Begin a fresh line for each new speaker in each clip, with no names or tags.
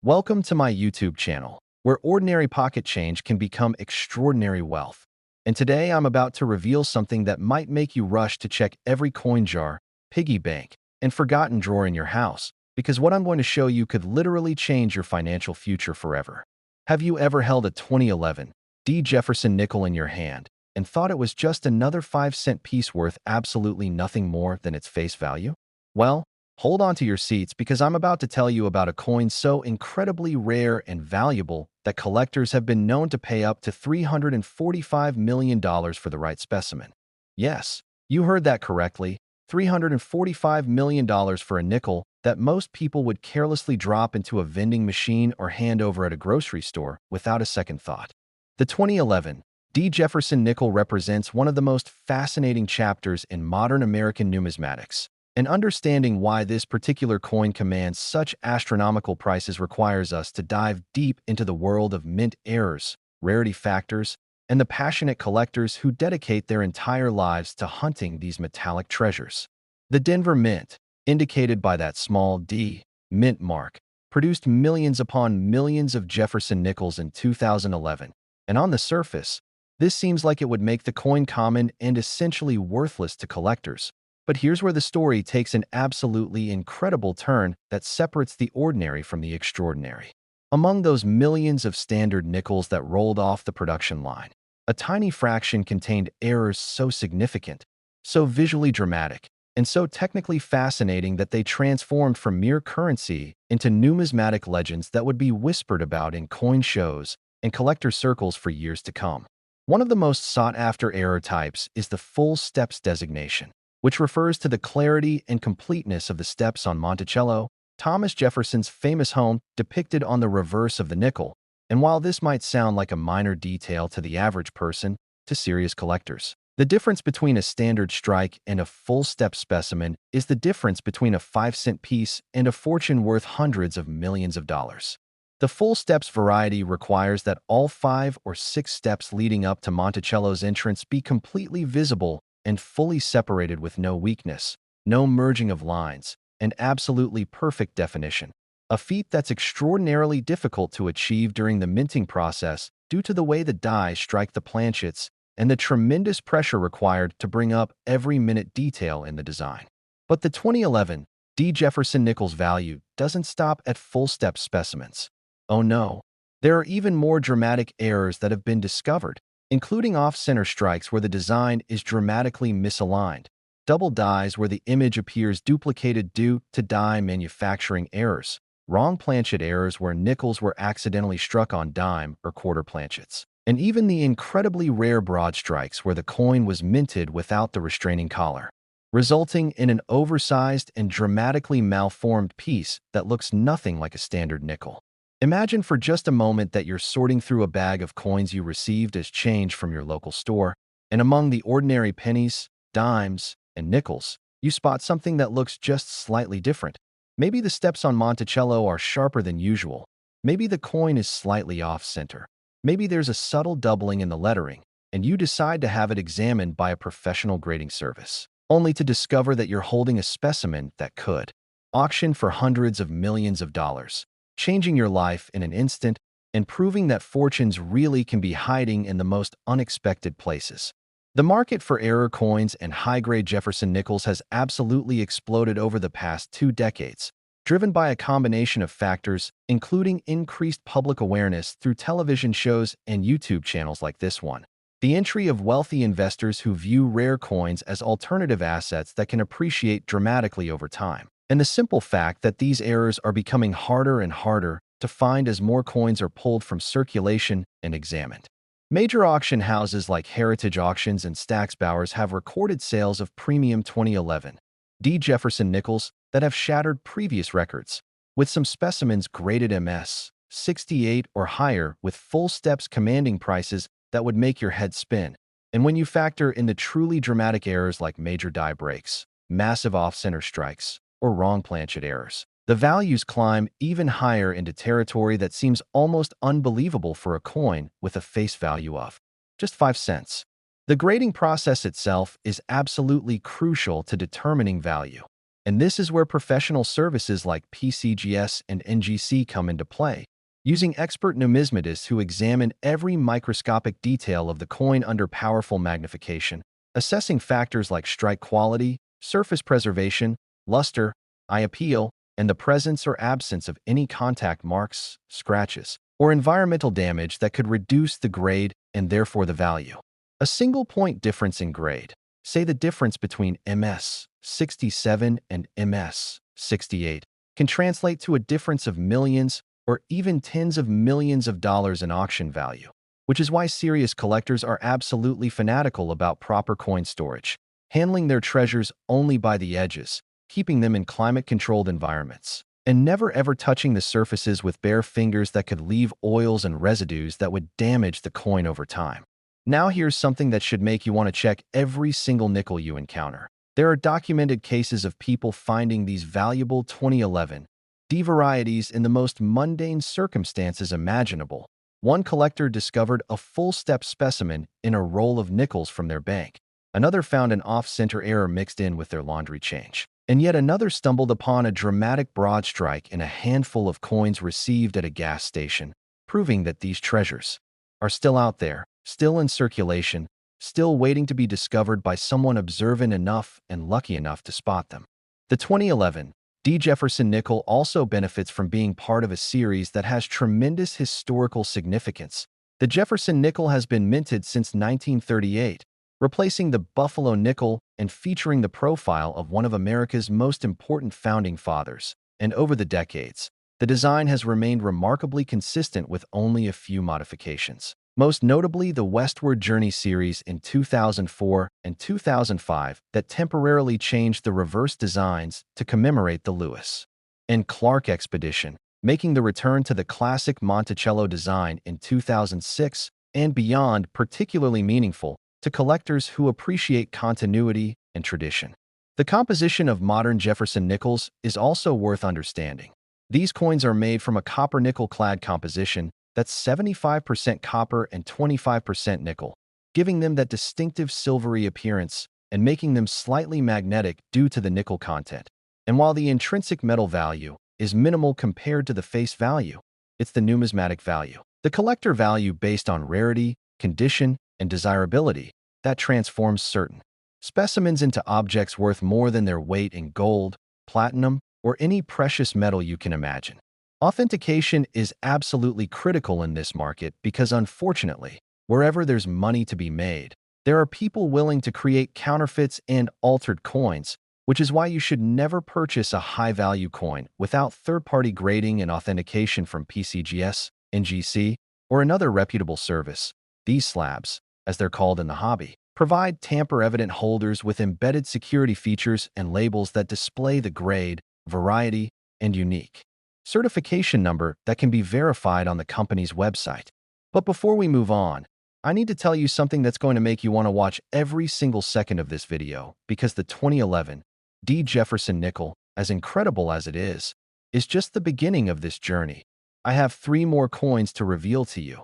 Welcome to my YouTube channel, where ordinary pocket change can become extraordinary wealth. And today I'm about to reveal something that might make you rush to check every coin jar, piggy bank, and forgotten drawer in your house, because what I'm going to show you could literally change your financial future forever. Have you ever held a 2011 Jefferson Nickel in your hand and thought it was just another 5-cent piece worth absolutely nothing more than its face value? Well, hold on to your seats because I'm about to tell you about a coin so incredibly rare and valuable that collectors have been known to pay up to $345 million for the right specimen. Yes, you heard that correctly, $345 million for a nickel that most people would carelessly drop into a vending machine or hand over at a grocery store without a second thought. The 2011 Jefferson Nickel represents one of the most fascinating chapters in modern American numismatics. And understanding why this particular coin commands such astronomical prices requires us to dive deep into the world of mint errors, rarity factors, and the passionate collectors who dedicate their entire lives to hunting these metallic treasures. The Denver Mint, indicated by that small D, mint mark, produced millions upon millions of Jefferson nickels in 2011, and on the surface, this seems like it would make the coin common and essentially worthless to collectors. But here's where the story takes an absolutely incredible turn that separates the ordinary from the extraordinary. Among those millions of standard nickels that rolled off the production line, a tiny fraction contained errors so significant, so visually dramatic, and so technically fascinating that they transformed from mere currency into numismatic legends that would be whispered about in coin shows and collector circles for years to come. One of the most sought-after error types is the full steps designation, which refers to the clarity and completeness of the steps on Monticello, Thomas Jefferson's famous home depicted on the reverse of the nickel. And while this might sound like a minor detail to the average person, to serious collectors, the difference between a standard strike and a full step specimen is the difference between a 5-cent piece and a fortune worth hundreds of millions of dollars. The full steps variety requires that all 5 or 6 steps leading up to Monticello's entrance be completely visible and fully separated with no weakness, no merging of lines, and absolutely perfect definition. A feat that's extraordinarily difficult to achieve during the minting process due to the way the die strike the planchets and the tremendous pressure required to bring up every minute detail in the design. But the 2011 Jefferson Nickel's value doesn't stop at full step specimens. Oh no, there are even more dramatic errors that have been discovered, including off-center strikes where the design is dramatically misaligned, double dies where the image appears duplicated due to die manufacturing errors, wrong planchet errors where nickels were accidentally struck on dime or quarter planchets, and even the incredibly rare broadstrikes where the coin was minted without the restraining collar, resulting in an oversized and dramatically malformed piece that looks nothing like a standard nickel. Imagine for just a moment that you're sorting through a bag of coins you received as change from your local store, and among the ordinary pennies, dimes, and nickels, you spot something that looks just slightly different. Maybe the steps on Monticello are sharper than usual. Maybe the coin is slightly off-center. Maybe there's a subtle doubling in the lettering, and you decide to have it examined by a professional grading service, only to discover that you're holding a specimen that could auction for hundreds of millions of dollars, changing your life in an instant and proving that fortunes really can be hiding in the most unexpected places. The market for error coins and high-grade Jefferson nickels has absolutely exploded over the past 2 decades, driven by a combination of factors, including increased public awareness through television shows and YouTube channels like this one, the entry of wealthy investors who view rare coins as alternative assets that can appreciate dramatically over time, and the simple fact that these errors are becoming harder and harder to find as more coins are pulled from circulation and examined. Major auction houses like Heritage Auctions and Stack's Bowers have recorded sales of premium 2011 Jefferson nickels that have shattered previous records, with some specimens graded MS 68 or higher with full steps commanding prices that would make your head spin. And when you factor in the truly dramatic errors like major die breaks, massive off-center strikes, or wrong planchet errors, the values climb even higher into territory that seems almost unbelievable for a coin with a face value of just 5 cents. The grading process itself is absolutely crucial to determining value. And this is where professional services like PCGS and NGC come into play, using expert numismatists who examine every microscopic detail of the coin under powerful magnification, assessing factors like strike quality, surface preservation, luster, eye appeal, and the presence or absence of any contact marks, scratches, or environmental damage that could reduce the grade and therefore the value. A single point difference in grade, say the difference between MS 67 and MS 68, can translate to a difference of millions or even tens of millions of dollars in auction value, which is why serious collectors are absolutely fanatical about proper coin storage, handling their treasures only by the edges, keeping them in climate-controlled environments, and never ever touching the surfaces with bare fingers that could leave oils and residues that would damage the coin over time. Now here's something that should make you want to check every single nickel you encounter. There are documented cases of people finding these valuable 2011 D varieties in the most mundane circumstances imaginable. One collector discovered a full-step specimen in a roll of nickels from their bank. Another found an off-center error mixed in with their laundry change. And yet another stumbled upon a dramatic broadstrike in a handful of coins received at a gas station, proving that these treasures are still out there, still in circulation, still waiting to be discovered by someone observant enough and lucky enough to spot them. The 2011 D. Jefferson Nickel also benefits from being part of a series that has tremendous historical significance. The Jefferson Nickel has been minted since 1938, replacing the Buffalo nickel and featuring the profile of one of America's most important founding fathers. And over the decades, the design has remained remarkably consistent with only a few modifications. Most notably the Westward Journey series in 2004 and 2005 that temporarily changed the reverse designs to commemorate the Lewis and Clark expedition, making the return to the classic Monticello design in 2006 and beyond particularly meaningful to collectors who appreciate continuity and tradition. The composition of modern Jefferson nickels is also worth understanding. These coins are made from a copper-nickel-clad composition that's 75% copper and 25% nickel, giving them that distinctive silvery appearance and making them slightly magnetic due to the nickel content. And while the intrinsic metal value is minimal compared to the face value, it's the numismatic value, the collector value based on rarity, condition, and desirability, that transforms certain specimens into objects worth more than their weight in gold, platinum, or any precious metal you can imagine. Authentication is absolutely critical in this market because, unfortunately, wherever there's money to be made, there are people willing to create counterfeits and altered coins, which is why you should never purchase a high-value coin without third-party grading and authentication from PCGS, NGC, or another reputable service. These slabs, as they're called in the hobby, provide tamper-evident holders with embedded security features and labels that display the grade, variety, and unique certification number that can be verified on the company's website. But before we move on, I need to tell you something that's going to make you want to watch every single second of this video, because the 2011 D. Jefferson Nickel, as incredible as it is just the beginning of this journey. I have 3 more coins to reveal to you,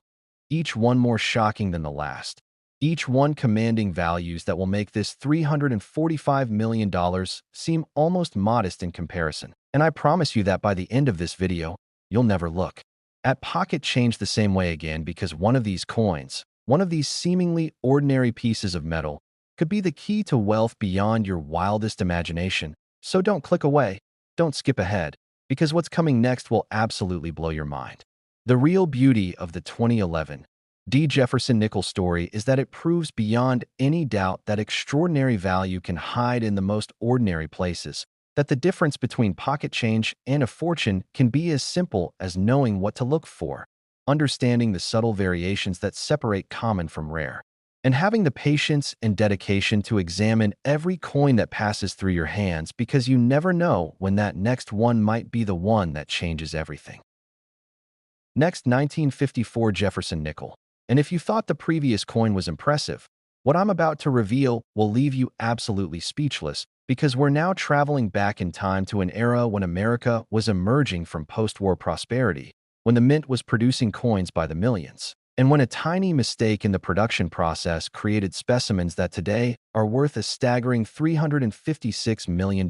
each one more shocking than the last, each one commanding values that will make this $345 million seem almost modest in comparison. And I promise you that by the end of this video, you'll never look at pocket change the same way again, because one of these coins, one of these seemingly ordinary pieces of metal, could be the key to wealth beyond your wildest imagination. So don't click away, don't skip ahead, because what's coming next will absolutely blow your mind. The real beauty of the 2011 D. Jefferson Nickel story is that it proves beyond any doubt that extraordinary value can hide in the most ordinary places, that the difference between pocket change and a fortune can be as simple as knowing what to look for, understanding the subtle variations that separate common from rare, and having the patience and dedication to examine every coin that passes through your hands, because you never know when that next one might be the one that changes everything. Next, 1954 Jefferson Nickel. And if you thought the previous coin was impressive, what I'm about to reveal will leave you absolutely speechless, because we're now traveling back in time to an era when America was emerging from post-war prosperity, when the mint was producing coins by the millions, and when a tiny mistake in the production process created specimens that today are worth a staggering $356 million.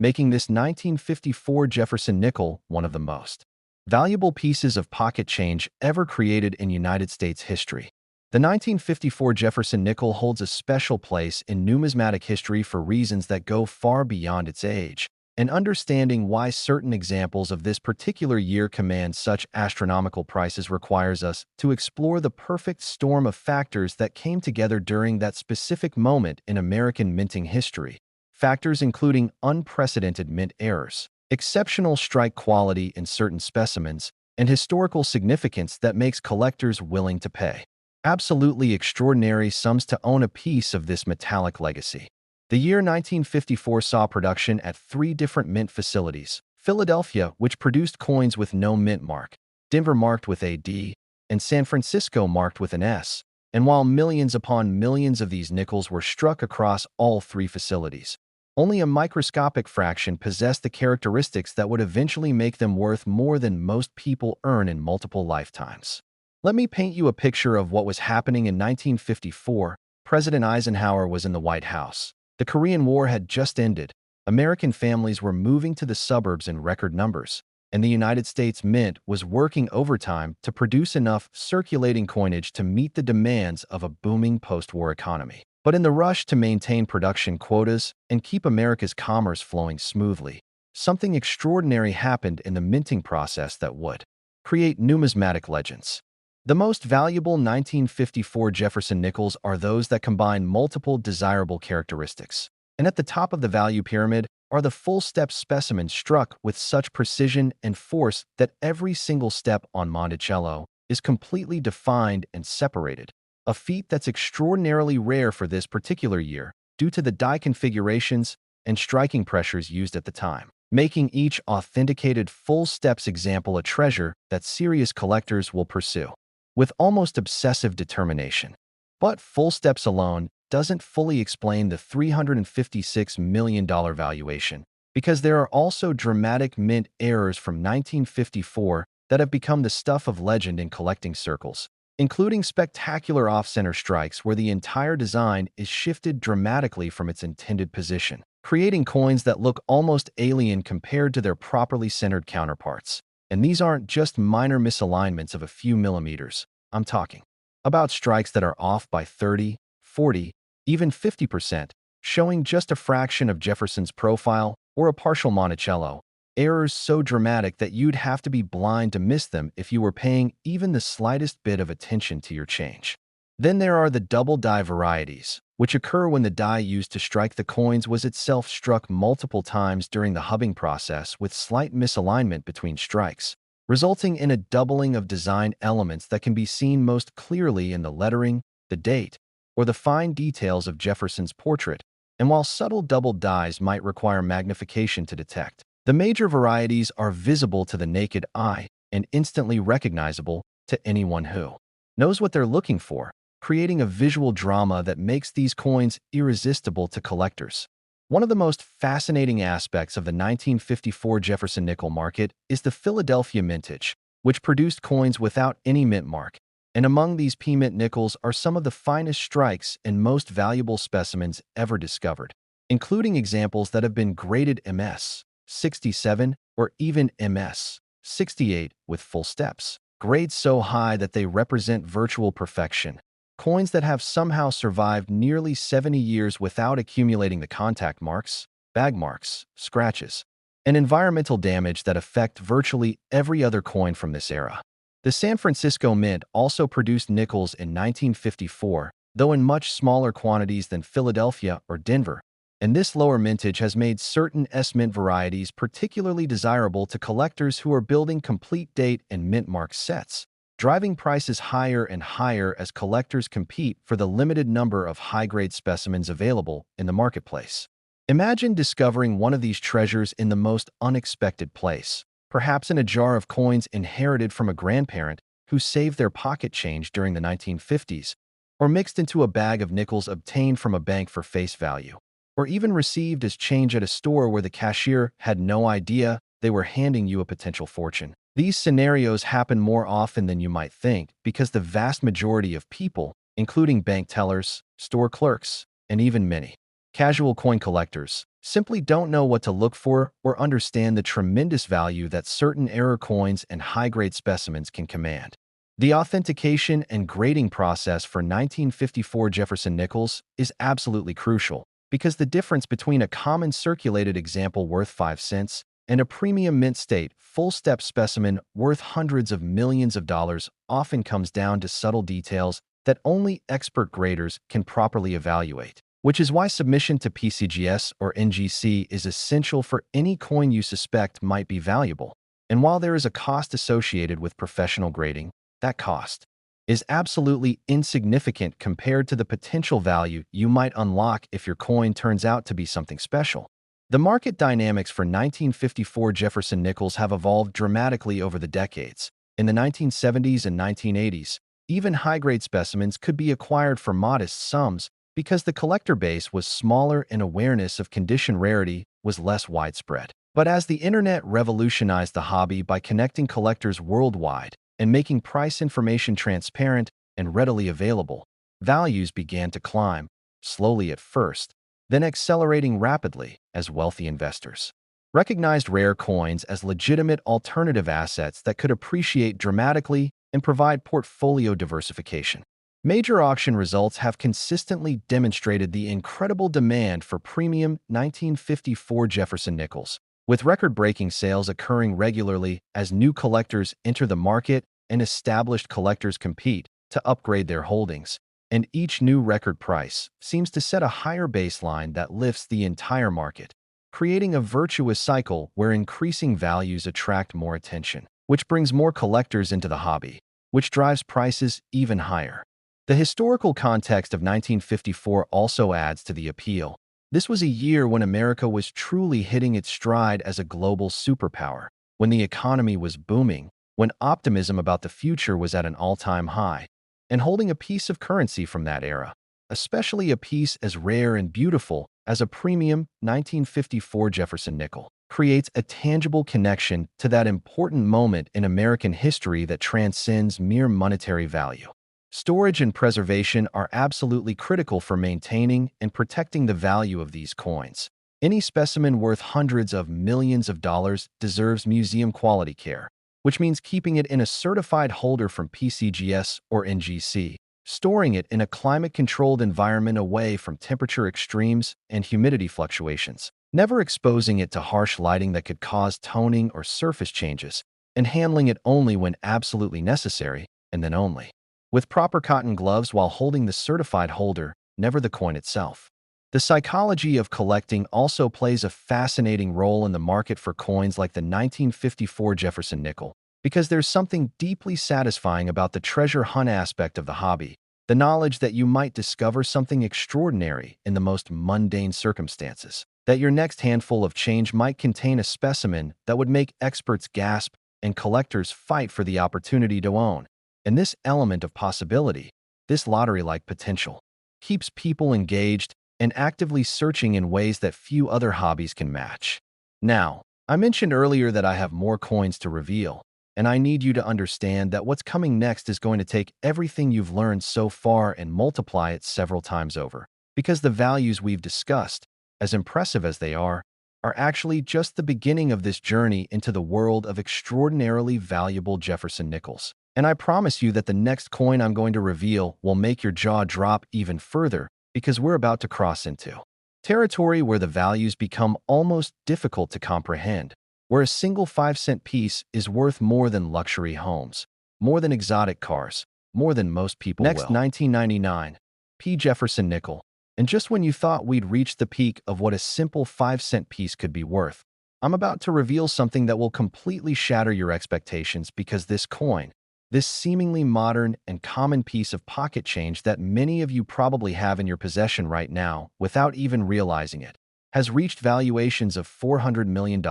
making this 1954 Jefferson nickel one of the most valuable pieces of pocket change ever created in United States history. The 1954 Jefferson nickel holds a special place in numismatic history for reasons that go far beyond its age, and understanding why certain examples of this particular year command such astronomical prices requires us to explore the perfect storm of factors that came together during that specific moment in American minting history. Factors including unprecedented mint errors, exceptional strike quality in certain specimens, and historical significance that makes collectors willing to pay absolutely extraordinary sums to own a piece of this metallic legacy. The year 1954 saw production at three different mint facilities: Philadelphia, which produced coins with no mint mark, Denver marked with a D, and San Francisco marked with an S. And while millions upon millions of these nickels were struck across all three facilities, only a microscopic fraction possessed the characteristics that would eventually make them worth more than most people earn in multiple lifetimes. Let me paint you a picture of what was happening in 1954. President Eisenhower was in the White House. The Korean War had just ended. American families were moving to the suburbs in record numbers, and the United States Mint was working overtime to produce enough circulating coinage to meet the demands of a booming post-war economy. But in the rush to maintain production quotas and keep America's commerce flowing smoothly, something extraordinary happened in the minting process that would create numismatic legends. The most valuable 1954 Jefferson nickels are those that combine multiple desirable characteristics. And at the top of the value pyramid are the full-step specimens struck with such precision and force that every single step on Monticello is completely defined and separated, a feat that's extraordinarily rare for this particular year due to the die configurations and striking pressures used at the time, making each authenticated full-steps example a treasure that serious collectors will pursue with almost obsessive determination. But full steps alone doesn't fully explain the $356 million valuation, because there are also dramatic mint errors from 1954 that have become the stuff of legend in collecting circles, including spectacular off-center strikes where the entire design is shifted dramatically from its intended position, creating coins that look almost alien compared to their properly centered counterparts. And these aren't just minor misalignments of a few millimeters. I'm talking about strikes that are off by 30, 40, even 50%, showing just a fraction of Jefferson's profile or a partial Monticello. Errors so dramatic that you'd have to be blind to miss them if you were paying even the slightest bit of attention to your change. Then there are the double die varieties, which occur when the die used to strike the coins was itself struck multiple times during the hubbing process with slight misalignment between strikes, resulting in a doubling of design elements that can be seen most clearly in the lettering, the date, or the fine details of Jefferson's portrait. And while subtle double dies might require magnification to detect, the major varieties are visible to the naked eye and instantly recognizable to anyone who knows what they're looking for, creating a visual drama that makes these coins irresistible to collectors. One of the most fascinating aspects of the 1954 Jefferson nickel market is the Philadelphia mintage, which produced coins without any mint mark. And among these P-mint nickels are some of the finest strikes and most valuable specimens ever discovered, including examples that have been graded MS 67 or even MS 68 with full steps, grades so high that they represent virtual perfection. Coins that have somehow survived nearly 70 years without accumulating the contact marks, bag marks, scratches, and environmental damage that affect virtually every other coin from this era. The San Francisco Mint also produced nickels in 1954, though in much smaller quantities than Philadelphia or Denver, and this lower mintage has made certain S-mint varieties particularly desirable to collectors who are building complete date and mint mark sets, driving prices higher and higher as collectors compete for the limited number of high-grade specimens available in the marketplace. Imagine discovering one of these treasures in the most unexpected place, perhaps in a jar of coins inherited from a grandparent who saved their pocket change during the 1950s, or mixed into a bag of nickels obtained from a bank for face value, or even received as change at a store where the cashier had no idea they were handing you a potential fortune. These scenarios happen more often than you might think because the vast majority of people, including bank tellers, store clerks, and even many casual coin collectors, simply don't know what to look for or understand the tremendous value that certain era coins and high-grade specimens can command. The authentication and grading process for 1954 Jefferson Nickels is absolutely crucial because the difference between a common circulated example worth 5 cents and a premium mint state full-step specimen worth hundreds of millions of dollars often comes down to subtle details that only expert graders can properly evaluate, which is why submission to PCGS or NGC is essential for any coin you suspect might be valuable. And while there is a cost associated with professional grading, that cost is absolutely insignificant compared to the potential value you might unlock if your coin turns out to be something special. The market dynamics for 1954 Jefferson Nickels have evolved dramatically over the decades. In the 1970s and 1980s, even high-grade specimens could be acquired for modest sums because the collector base was smaller and awareness of condition rarity was less widespread. But as the internet revolutionized the hobby by connecting collectors worldwide and making price information transparent and readily available, values began to climb, slowly at first, then accelerating rapidly as wealthy investors recognized rare coins as legitimate alternative assets that could appreciate dramatically and provide portfolio diversification. Major auction results have consistently demonstrated the incredible demand for premium 1954 Jefferson Nickels, with record-breaking sales occurring regularly as new collectors enter the market and established collectors compete to upgrade their holdings. And each new record price seems to set a higher baseline that lifts the entire market, creating a virtuous cycle where increasing values attract more attention, which brings more collectors into the hobby, which drives prices even higher. The historical context of 1954 also adds to the appeal. This was a year when America was truly hitting its stride as a global superpower, when the economy was booming, when optimism about the future was at an all-time high, and holding a piece of currency from that era, especially a piece as rare and beautiful as a premium 1954 Jefferson Nickel, creates a tangible connection to that important moment in American history that transcends mere monetary value. Storage and preservation are absolutely critical for maintaining and protecting the value of these coins. Any specimen worth hundreds of millions of dollars deserves museum-quality care, which means keeping it in a certified holder from PCGS or NGC, storing it in a climate-controlled environment away from temperature extremes and humidity fluctuations, never exposing it to harsh lighting that could cause toning or surface changes, and handling it only when absolutely necessary, and then only with proper cotton gloves while holding the certified holder, never the coin itself. The psychology of collecting also plays a fascinating role in the market for coins like the 1954 Jefferson Nickel, because there's something deeply satisfying about the treasure hunt aspect of the hobby, the knowledge that you might discover something extraordinary in the most mundane circumstances, that your next handful of change might contain a specimen that would make experts gasp and collectors fight for the opportunity to own. And this element of possibility, this lottery-like potential, keeps people engaged and actively searching in ways that few other hobbies can match. Now, I mentioned earlier that I have more coins to reveal, and I need you to understand that what's coming next is going to take everything you've learned so far and multiply it several times over, because the values we've discussed, as impressive as they are actually just the beginning of this journey into the world of extraordinarily valuable Jefferson Nickels. And I promise you that the next coin I'm going to reveal will make your jaw drop even further, because we're about to cross into territory where the values become almost difficult to comprehend, where a single 5-cent piece is worth more than luxury homes, more than exotic cars, more than most people will. Next, 1999, P. Jefferson Nickel. And just when you thought we'd reached the peak of what a simple 5-cent piece could be worth, I'm about to reveal something that will completely shatter your expectations, because this coin, this seemingly modern and common piece of pocket change that many of you probably have in your possession right now without even realizing it, has reached valuations of $400 million,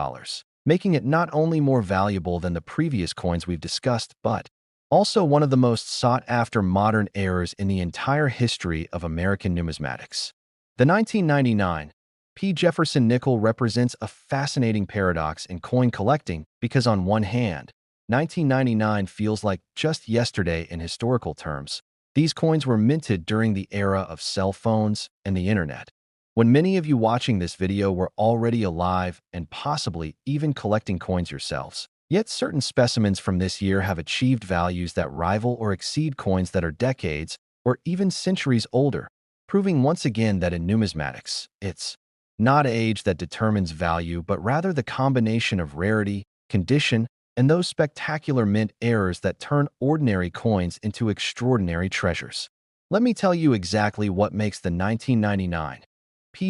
making it not only more valuable than the previous coins we've discussed, but also one of the most sought-after modern heirs in the entire history of American numismatics. The 1999 P. Jefferson Nickel represents a fascinating paradox in coin collecting because, on one hand, 1999 feels like just yesterday in historical terms. These coins were minted during the era of cell phones and the internet. when many of you watching this video were already alive and possibly even collecting coins yourselves. Yet certain specimens from this year have achieved values that rival or exceed coins that are decades or even centuries older, proving once again that in numismatics, it's not age that determines value, but rather the combination of rarity, condition, and those spectacular mint errors that turn ordinary coins into extraordinary treasures. Let me tell you exactly what makes the 1999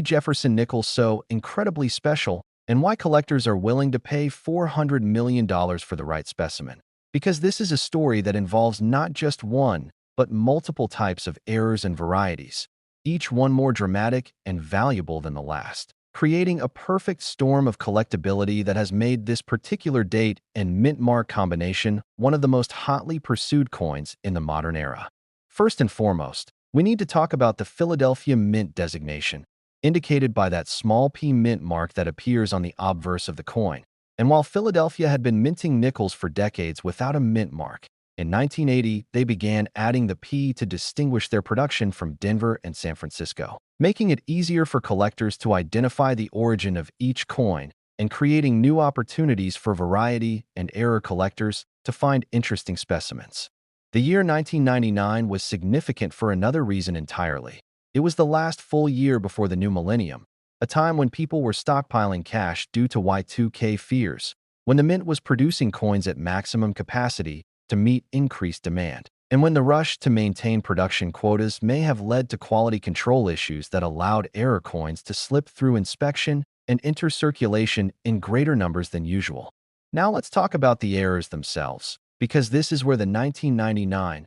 Jefferson Nickel so incredibly special and why collectors are willing to pay $400 million for the right specimen. Because this is a story that involves not just one, but multiple types of errors and varieties, each one more dramatic and valuable than the last, creating a perfect storm of collectability that has made this particular date and mint mark combination one of the most hotly pursued coins in the modern era. First and foremost, we need to talk about the Philadelphia Mint designation, indicated by that small p mint mark that appears on the obverse of the coin. And while Philadelphia had been minting nickels for decades without a mint mark, in 1980 they began adding the p to distinguish their production from Denver and San Francisco, making it easier for collectors to identify the origin of each coin and creating new opportunities for variety and error collectors to find interesting specimens. The year 1999 was significant for another reason entirely. It was the last full year before the new millennium, a time when people were stockpiling cash due to Y2K fears, when the mint was producing coins at maximum capacity to meet increased demand, and when the rush to maintain production quotas may have led to quality control issues that allowed error coins to slip through inspection and enter circulation in greater numbers than usual. Now let's talk about the errors themselves, because this is where the 1999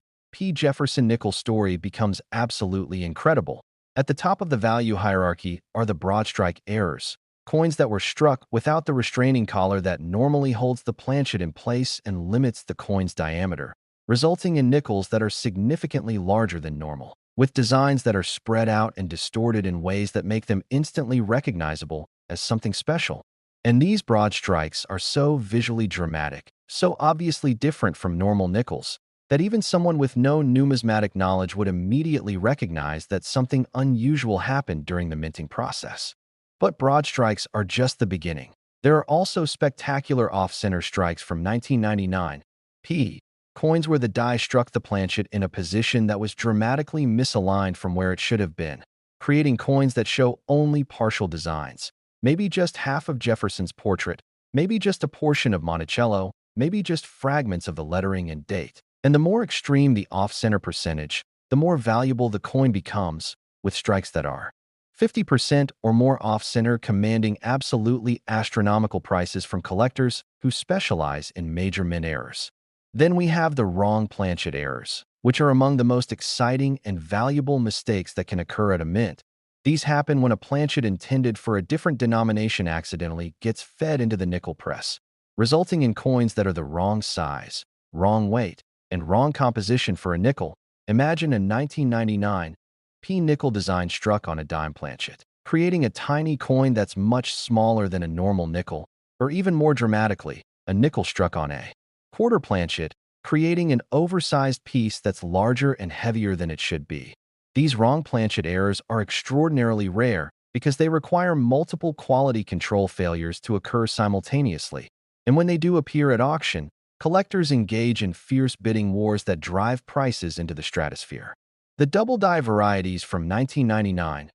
Jefferson Nickel story becomes absolutely incredible. At the top of the value hierarchy are the broadstrike errors, coins that were struck without the restraining collar that normally holds the planchet in place and limits the coin's diameter, resulting in nickels that are significantly larger than normal, with designs that are spread out and distorted in ways that make them instantly recognizable as something special. And these broadstrikes are so visually dramatic, so obviously different from normal nickels, that even someone with no numismatic knowledge would immediately recognize that something unusual happened during the minting process. But broadstrikes are just the beginning. There are also spectacular off-center strikes from 1999 coins where the die struck the planchet in a position that was dramatically misaligned from where it should have been, creating coins that show only partial designs, maybe just half of Jefferson's portrait, maybe just a portion of Monticello, maybe just fragments of the lettering and date. And the more extreme the off-center percentage, the more valuable the coin becomes, with strikes that are 50% or more off-center commanding absolutely astronomical prices from collectors who specialize in major mint errors. Then we have the wrong planchet errors, which are among the most exciting and valuable mistakes that can occur at a mint. These happen when a planchet intended for a different denomination accidentally gets fed into the nickel press, resulting in coins that are the wrong size, wrong weight, and wrong composition for a nickel. Imagine a 1999 nickel design struck on a dime planchet, creating a tiny coin that's much smaller than a normal nickel, or even more dramatically, a nickel struck on a quarter planchet, creating an oversized piece that's larger and heavier than it should be. These wrong planchet errors are extraordinarily rare because they require multiple quality control failures to occur simultaneously, and when they do appear at auction, collectors engage in fierce bidding wars that drive prices into the stratosphere. The double die varieties from 1999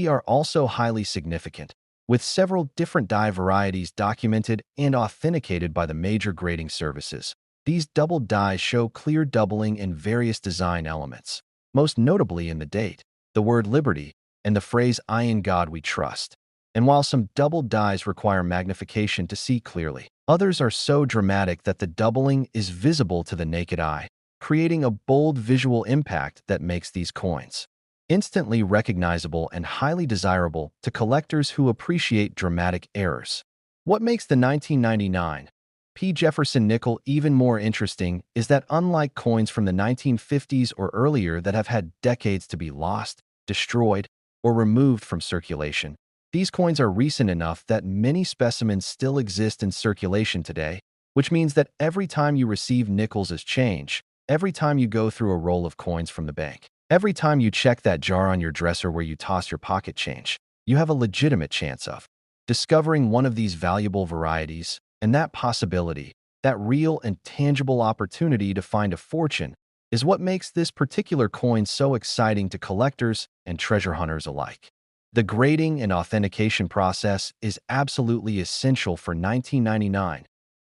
are also highly significant, with several different die varieties documented and authenticated by the major grading services. These double dies show clear doubling in various design elements, most notably in the date, the word liberty, and the phrase "I in God we trust." And while some double dies require magnification to see clearly, others are so dramatic that the doubling is visible to the naked eye, creating a bold visual impact that makes these coins instantly recognizable and highly desirable to collectors who appreciate dramatic errors. What makes the 1999 Jefferson Nickel even more interesting is that unlike coins from the 1950s or earlier that have had decades to be lost, destroyed, or removed from circulation, these coins are recent enough that many specimens still exist in circulation today, which means that every time you receive nickels as change, every time you go through a roll of coins from the bank, every time you check that jar on your dresser where you toss your pocket change, you have a legitimate chance of discovering one of these valuable varieties, and that possibility, that real and tangible opportunity to find a fortune, is what makes this particular coin so exciting to collectors and treasure hunters alike. The grading and authentication process is absolutely essential for 1999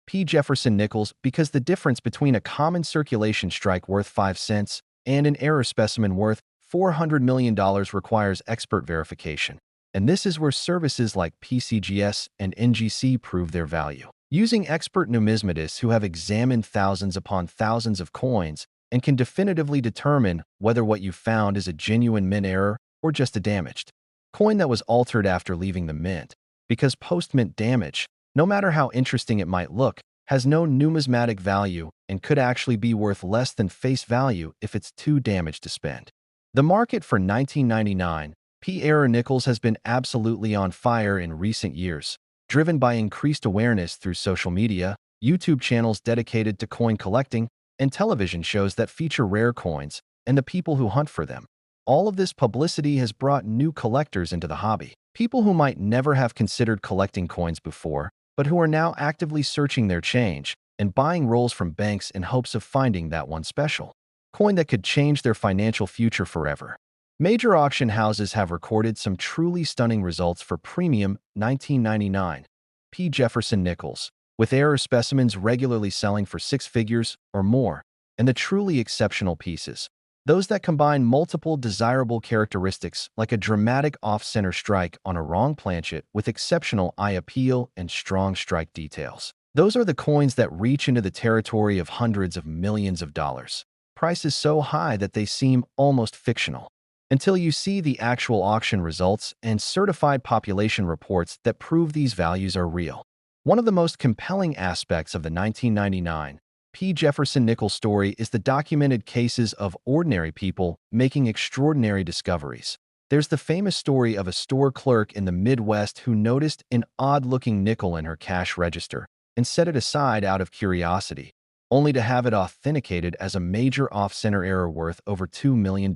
P. Jefferson Nickels because the difference between a common circulation strike worth 5 cents and an error specimen worth $400 million requires expert verification. And this is where services like PCGS and NGC prove their value. Using expert numismatists who have examined thousands upon thousands of coins and can definitively determine whether what you found is a genuine mint error or just a damaged coin that was altered after leaving the mint. Because post-mint damage, no matter how interesting it might look, has no numismatic value and could actually be worth less than face value if it's too damaged to spend. The market for 1999 P-era nickels has been absolutely on fire in recent years, driven by increased awareness through social media, YouTube channels dedicated to coin collecting, and television shows that feature rare coins and the people who hunt for them. All of this publicity has brought new collectors into the hobby. People who might never have considered collecting coins before, but who are now actively searching their change and buying rolls from banks in hopes of finding that one special coin that could change their financial future forever. Major auction houses have recorded some truly stunning results for premium 1999 P. Jefferson Nickels, with error specimens regularly selling for 6 figures or more, and the truly exceptional pieces, those that combine multiple desirable characteristics like a dramatic off-center strike on a wrong planchet with exceptional eye appeal and strong strike details. Those are the coins that reach into the territory of hundreds of millions of dollars. Prices so high that they seem almost fictional, until you see the actual auction results and certified population reports that prove these values are real. One of the most compelling aspects of the 1999 P. Jefferson Nickel story is the documented cases of ordinary people making extraordinary discoveries. There's the famous story of a store clerk in the Midwest who noticed an odd-looking nickel in her cash register and set it aside out of curiosity, only to have it authenticated as a major off-center error worth over $2 million.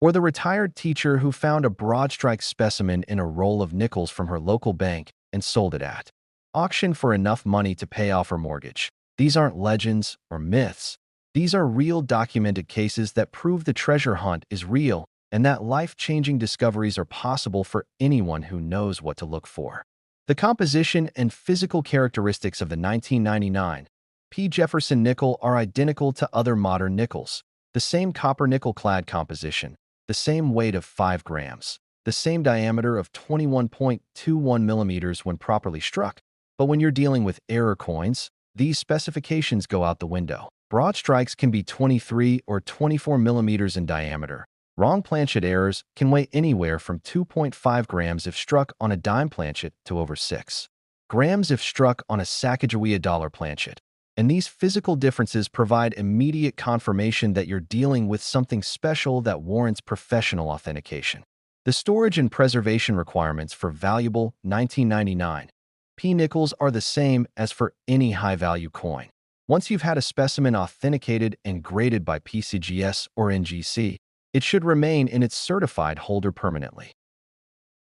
Or the retired teacher who found a broadstrike specimen in a roll of nickels from her local bank and sold it at auction for enough money to pay off her mortgage. These aren't legends or myths. These are real documented cases that prove the treasure hunt is real and that life-changing discoveries are possible for anyone who knows what to look for. The composition and physical characteristics of the 1999 P. Jefferson nickel are identical to other modern nickels. The same copper-nickel clad composition, the same weight of 5 grams, the same diameter of 21.21 millimeters when properly struck. But when you're dealing with error coins, these specifications go out the window. Broad strikes can be 23 or 24 millimeters in diameter. Wrong planchet errors can weigh anywhere from 2.5 grams if struck on a dime planchet to over 6 grams if struck on a Sacagawea dollar planchet. And these physical differences provide immediate confirmation that you're dealing with something special that warrants professional authentication. The storage and preservation requirements for valuable 1999 P nickels are the same as for any high-value coin. Once you've had a specimen authenticated and graded by PCGS or NGC, it should remain in its certified holder permanently.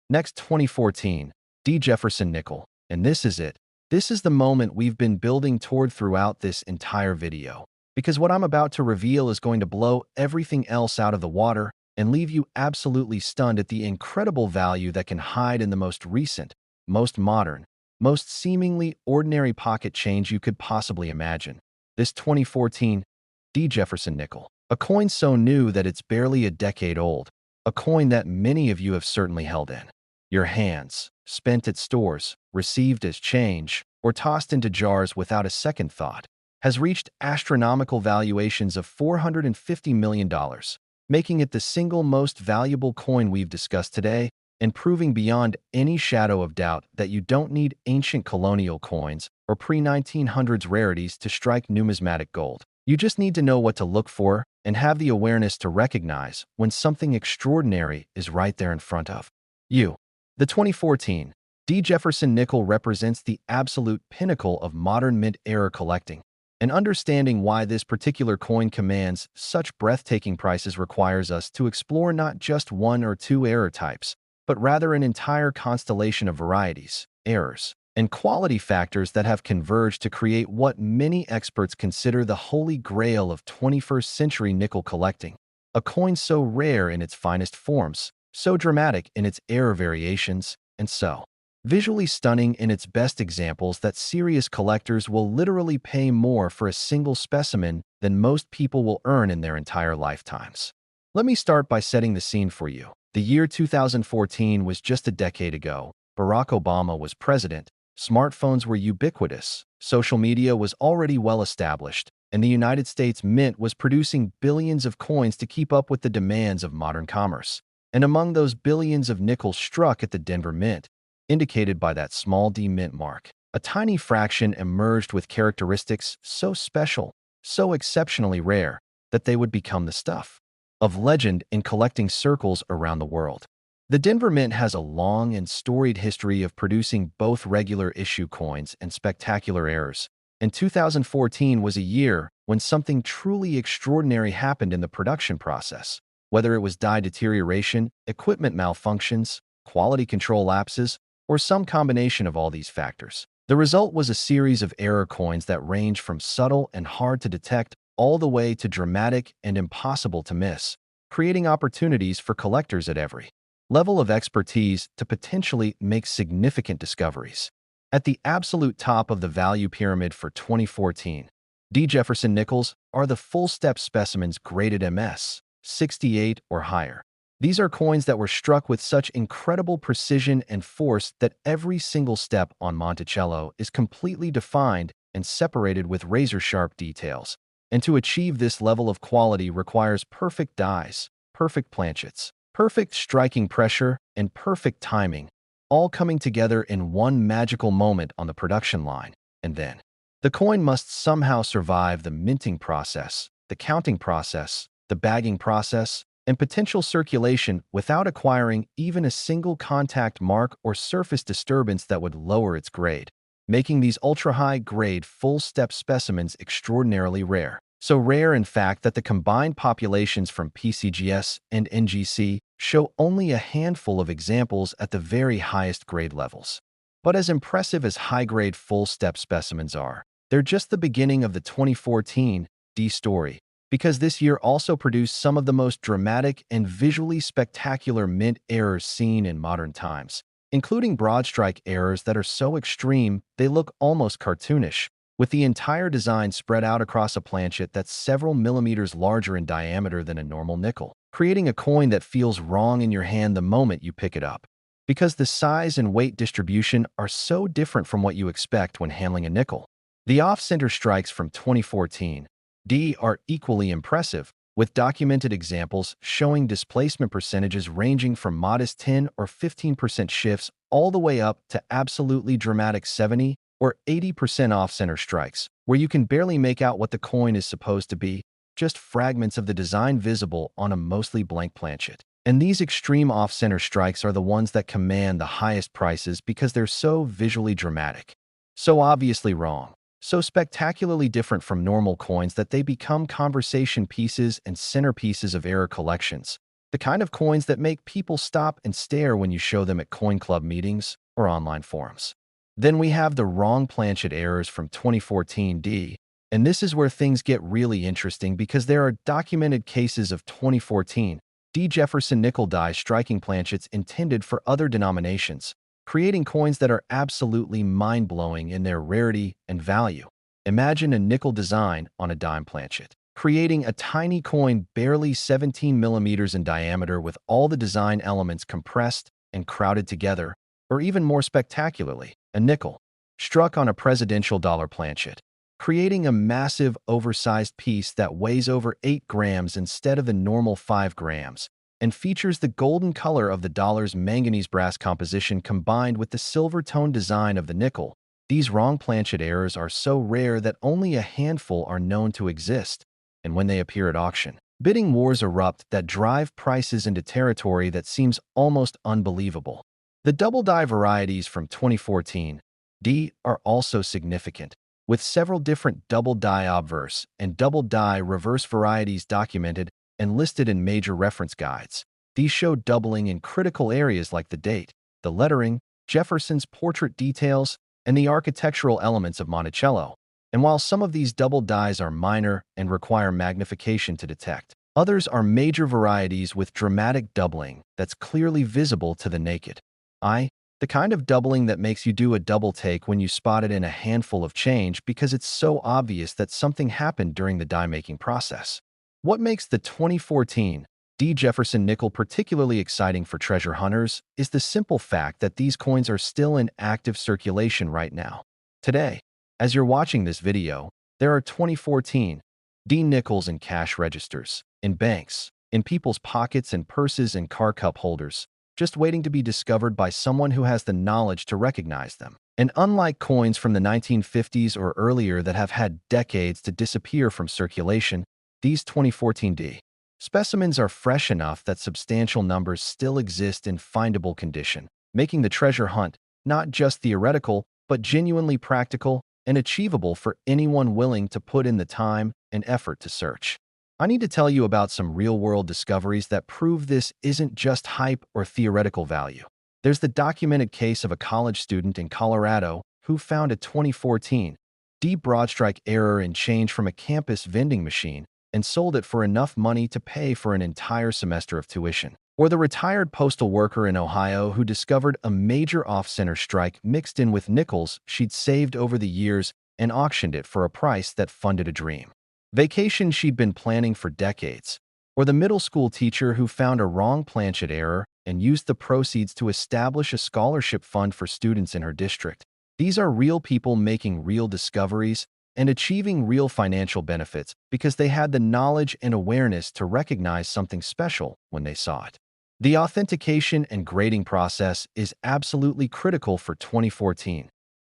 Next, 2014 D. Jefferson Nickel, and this is it. This is the moment we've been building toward throughout this entire video, because what I'm about to reveal is going to blow everything else out of the water and leave you absolutely stunned at the incredible value that can hide in the most recent, most modern, most seemingly ordinary pocket change you could possibly imagine. This 2014 D. Jefferson Nickel, a coin so new that it's barely a decade old, a coin that many of you have certainly held in your hands, spent at stores, received as change, or tossed into jars without a second thought, has reached astronomical valuations of $450 million, making it the single most valuable coin we've discussed today and proving beyond any shadow of doubt that you don't need ancient colonial coins or pre-1900s rarities to strike numismatic gold. You just need to know what to look for and have the awareness to recognize when something extraordinary is right there in front of you. The 2014 D. Jefferson Nickel represents the absolute pinnacle of modern mint-era collecting, and understanding why this particular coin commands such breathtaking prices requires us to explore not just one or two error types, but rather an entire constellation of varieties, errors, and quality factors that have converged to create what many experts consider the holy grail of 21st century nickel collecting. A coin so rare in its finest forms, so dramatic in its error variations, and so visually stunning in its best examples that serious collectors will literally pay more for a single specimen than most people will earn in their entire lifetimes. Let me start by setting the scene for you. The year 2014 was just a decade ago. Barack Obama was president. Smartphones were ubiquitous. Social media was already well established, and the United States Mint was producing billions of coins to keep up with the demands of modern commerce. And among those billions of nickels struck at the Denver Mint, indicated by that small d mint mark, a tiny fraction emerged with characteristics so special, so exceptionally rare, that they would become the stuff of legend in collecting circles around the world. The Denver Mint has a long and storied history of producing both regular issue coins and spectacular errors. And 2014 was a year when something truly extraordinary happened in the production process. Whether it was die deterioration, equipment malfunctions, quality control lapses, or some combination of all these factors, the result was a series of error coins that range from subtle and hard to detect all the way to dramatic and impossible to miss, creating opportunities for collectors at every level of expertise to potentially make significant discoveries. At the absolute top of the value pyramid for 2014, Jefferson Nickels are the full-step specimens graded MS 68 or higher. These are coins that were struck with such incredible precision and force that every single step on Monticello is completely defined and separated with razor-sharp details. And to achieve this level of quality requires perfect dies, perfect planchets, perfect striking pressure, and perfect timing, all coming together in one magical moment on the production line. And then, the coin must somehow survive the minting process, the counting process, the bagging process, and potential circulation without acquiring even a single contact mark or surface disturbance that would lower its grade, making these ultra-high-grade full-step specimens extraordinarily rare. So rare, in fact, that the combined populations from PCGS and NGC show only a handful of examples at the very highest grade levels. But as impressive as high-grade full-step specimens are, they're just the beginning of the 2014 D story, because this year also produced some of the most dramatic and visually spectacular mint errors seen in modern times, including broadstrike errors that are so extreme they look almost cartoonish, with the entire design spread out across a planchet that's several millimeters larger in diameter than a normal nickel, creating a coin that feels wrong in your hand the moment you pick it up, because the size and weight distribution are so different from what you expect when handling a nickel. The off-center strikes from 2014 D are equally impressive, with documented examples showing displacement percentages ranging from modest 10 or 15% shifts all the way up to absolutely dramatic 70 or 80% off-center strikes, where you can barely make out what the coin is supposed to be, just fragments of the design visible on a mostly blank planchet. And these extreme off-center strikes are the ones that command the highest prices because they're so visually dramatic, so obviously wrong, so spectacularly different from normal coins that they become conversation pieces and centerpieces of error collections, the kind of coins that make people stop and stare when you show them at coin club meetings or online forums. Then we have the wrong planchet errors from 2014 D, and this is where things get really interesting because there are documented cases of 2014 D Jefferson Nickel die striking planchets intended for other denominations, creating coins that are absolutely mind-blowing in their rarity and value. Imagine a nickel design on a dime planchet, creating a tiny coin barely 17 millimeters in diameter with all the design elements compressed and crowded together, or even more spectacularly, a nickel struck on a presidential dollar planchet, creating a massive, oversized piece that weighs over 8 grams instead of the normal 5 grams, and features the golden color of the dollar's manganese brass composition combined with the silver tone design of the nickel. These wrong planchet errors are so rare that only a handful are known to exist, and when they appear at auction, bidding wars erupt that drive prices into territory that seems almost unbelievable. The double die varieties from 2014 D are also significant, with several different double die obverse and double die reverse varieties documented and listed in major reference guides. These show doubling in critical areas like the date, the lettering, Jefferson's portrait details, and the architectural elements of Monticello. And while some of these double dies are minor and require magnification to detect, others are major varieties with dramatic doubling that's clearly visible to the naked eye, the kind of doubling that makes you do a double take when you spot it in a handful of change because it's so obvious that something happened during the die-making process. What makes the 2014 Jefferson Nickel particularly exciting for treasure hunters is the simple fact that these coins are still in active circulation right now. Today, as you're watching this video, there are 2014 nickels in cash registers, in banks, in people's pockets and purses and car cup holders, just waiting to be discovered by someone who has the knowledge to recognize them. And unlike coins from the 1950s or earlier that have had decades to disappear from circulation, these 2014 specimens are fresh enough that substantial numbers still exist in findable condition, making the treasure hunt not just theoretical, but genuinely practical and achievable for anyone willing to put in the time and effort to search. I need to tell you about some real-world discoveries that prove this isn't just hype or theoretical value. There's the documented case of a college student in Colorado who found a 2014 broadstrike error in change from a campus vending machine and sold it for enough money to pay for an entire semester of tuition. Or the retired postal worker in Ohio who discovered a major off-center strike mixed in with nickels she'd saved over the years and auctioned it for a price that funded a dream. Vacation she'd been planning for decades. Or the middle school teacher who found a wrong planchet error and used the proceeds to establish a scholarship fund for students in her district. These are real people making real discoveries and achieving real financial benefits because they had the knowledge and awareness to recognize something special when they saw it. The authentication and grading process is absolutely critical for 2014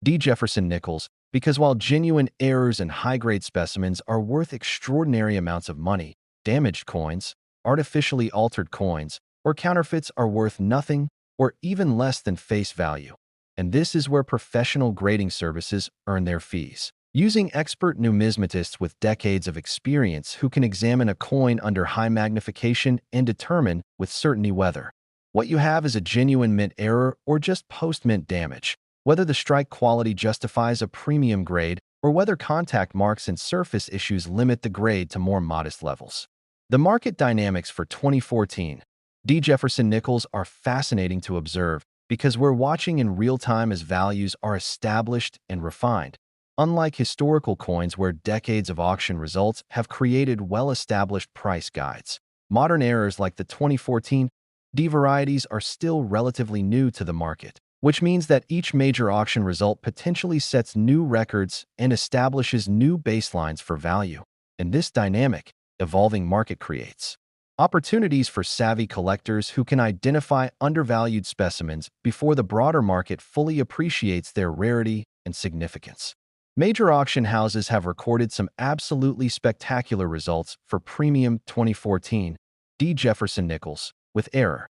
Jefferson Nickels because while genuine errors and high-grade specimens are worth extraordinary amounts of money, damaged coins, artificially altered coins, or counterfeits are worth nothing or even less than face value. And this is where professional grading services earn their fees. Using expert numismatists with decades of experience who can examine a coin under high magnification and determine with certainty whether what you have is a genuine mint error or just post-mint damage, whether the strike quality justifies a premium grade or whether contact marks and surface issues limit the grade to more modest levels. The market dynamics for 2014 Jefferson Nickels are fascinating to observe because we're watching in real time as values are established and refined. Unlike historical coins where decades of auction results have created well-established price guides, modern errors like the 2014 varieties are still relatively new to the market, which means that each major auction result potentially sets new records and establishes new baselines for value. And this dynamic, evolving market creates opportunities for savvy collectors who can identify undervalued specimens before the broader market fully appreciates their rarity and significance. Major auction houses have recorded some absolutely spectacular results for premium 2014 Jefferson Nickels with error